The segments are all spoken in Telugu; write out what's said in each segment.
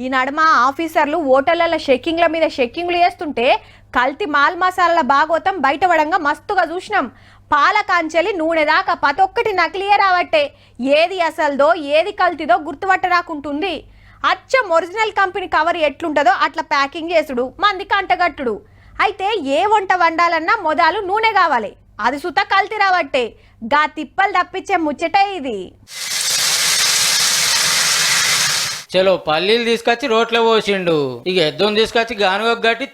ఈ నడుమ ఆఫీసర్లు హోటళ్ల చెక్కింగ్ల మీద చెక్కింగ్లు చేస్తుంటే కల్తీ మాల్ మసాలాల భాగోతం బయటపడంగా మస్తుగా చూసినాం. పాల కాంచెలి నూనె దాకా ప్రతొక్కటి నకిలీయే రావట్టే. ఏది అసలుదో ఏది కల్తీదో గుర్తుపట్టరాకుంటుంది. అచ్చం ఒరిజినల్ కంపెనీ కవర్ ఎట్లుంటుందో అట్లా ప్యాకింగ్ చేసుడు, మందికి అంటగట్టుడు. అయితే ఏ వంట వండాలన్నా మొదలు నూనె కావాలి, అది సుత కల్తీ రావట్టే. గా తిప్పలు తప్పించే ముచ్చటే ఇది. చలో పల్లీలు తీసుకొచ్చి రోట్లో పోసిండు. ఇక ఎద్దును తీసుకొచ్చి గానుగ గట్టి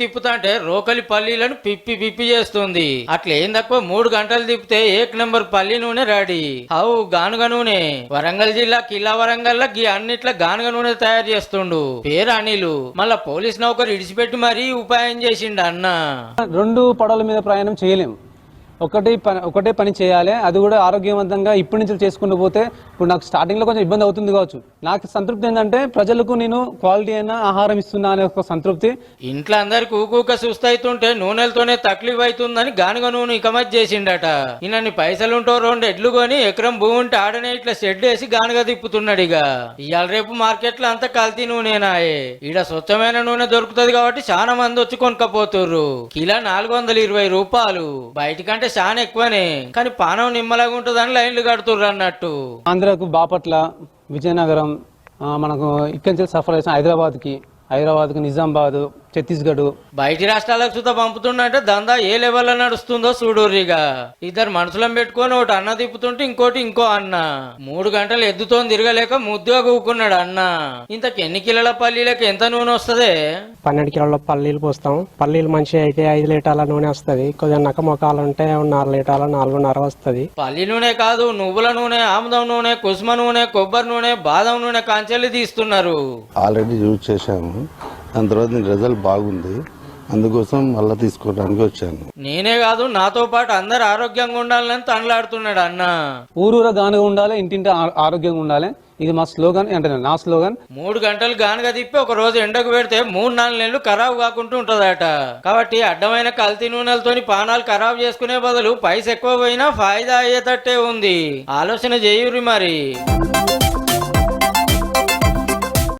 తిప్పుతా అంటే రోకలి పల్లీలను పిప్పి పిప్పి చేస్తుంది. అట్లా ఏం తక్కువ 3 గంటలు తిప్పితే 1 నెంబర్ పల్లి నూనె రెడీ. అవు గానుగ నూనె. వరంగల్ జిల్లా కిల్లా వరంగల్ కి అన్నిట్ల గానుగ నూనె తయారు చేస్తుండు. పేరు అనిలు. మళ్ళా పోలీస్ నౌకరు ఇడిచిపెట్టి మరీ ఉపాయం చేసిండు అన్న. 2 పడవల మీద ప్రయాణం చేయలేము. ఒకటే పని చేయాలి, అది కూడా ఆరోగ్యవంతంగా ఇప్పటి నుంచి చేసుకుంటూ పోతే. ఇప్పుడు నాకు స్టార్టింగ్ లో కొంచెం ఇబ్బంది అవుతుంది కావచ్చు. నాకు సంతృప్తి ఏంటంటే ప్రజలకు నేను క్వాలిటీ అయిన ఆహారం ఇస్తున్నా అనే ఒక సంతృప్తి. ఇంట్లో అందరికి ఊకూక సుస్తైతుంటే నూనెలతోనే తక్లీఫ్ అవుతుందని గానుగ నూనె ఇకమతి చేసిండట. ఇన్ని పైసలుంటో 2 ఎడ్లు కొని ఎకరం భూమి ఉంటే ఆడనే ఇట్లా షెడ్ వేసి గానుగ తిప్పుతున్నాడు. ఇక ఇవాళ రేపు మార్కెట్ లో అంతా కల్తీ నూనెనాయే. ఈడ స్వచ్ఛమైన నూనె దొరుకుతుంది కాబట్టి చాలా మంది వచ్చి కొనుక్కపోతుర్రు. కిలో 420 రూపాయలు. బయటకంటే చాలా ఎక్కువనే, కానీ పానం నిమ్మలాగా ఉంటుందని లైన్లు కడుతుర్రు అన్నట్టు. ఆంధ్రకు బాపట్ల, విజయనగరం, మనకు ఇక్కడి నుంచి సఫర్ చేసిన హైదరాబాద్కు నిజామాబాద్, ఛత్తీస్గఢ్, బయటి రాష్ట్రాలకు సుతా పంపుతుండంటే దందా ఏ లెవెల్లో నడుస్తుందో చూడుర్రిగా. 2 మనుషులను పెట్టుకొని ఒకటి అన్న తిప్పుతుంటే ఇంకో అన్న. 3 గంటలు ఎద్దుతో తిరగలేక ముద్దుగా కూకున్నాడు అన్న. ఇంతకు ఎన్ని కిలోల పల్లీలకు ఎంత నూనె వస్తుంది? 12 కిలోల పల్లీలు పోస్తాం. పల్లీలు మంచిగా అయితే 5 లీటర్ల నూనె వస్తుంది. కొద్దిగా నక్కమొక్కలు ఉంటే 4 లీటర్ల 4.5 వస్తుంది. పల్లి నూనె కాదు, నువ్వుల నూనె, ఆముదం నూనె, కుసుమ నూనె, కొబ్బరి నూనె, బాదం నూనె కాంచెల్లి తీస్తున్నారు. ఆల్రెడీ యూజ్ చేశాము, దాని తర్వాత రిజల్ట్ బాగుంది, అందుకోసం మళ్ళీ తీసుకోవడానికి వచ్చాను. నేనే కాదు, నాతో పాటు అందరు ఆరోగ్యంగా ఉండాలని తనలాడుతున్నాడు అన్న. ఊరూర గానుగ ఉండాలి, ఇంటింటి ఆరోగ్యంగా ఉండాలి. ఇది మా స్లోగన్, అంటే నా స్లోగన్. 3 గంటలు గానుగ తిప్పి ఒక రోజు ఎండకు పెడితే 3-4 నెలలు ఖరాబు కాకుండా ఉంటదట. కాబట్టి అడ్డమైన కల్తీ నూనెలతోని పానాలు ఖరాబు చేసుకునే బదులు పైస ఎక్కువ పోయినా ఫాయిదా అయ్యేటట్టే ఉంది. ఆలోచన చేయుర్రి మరి.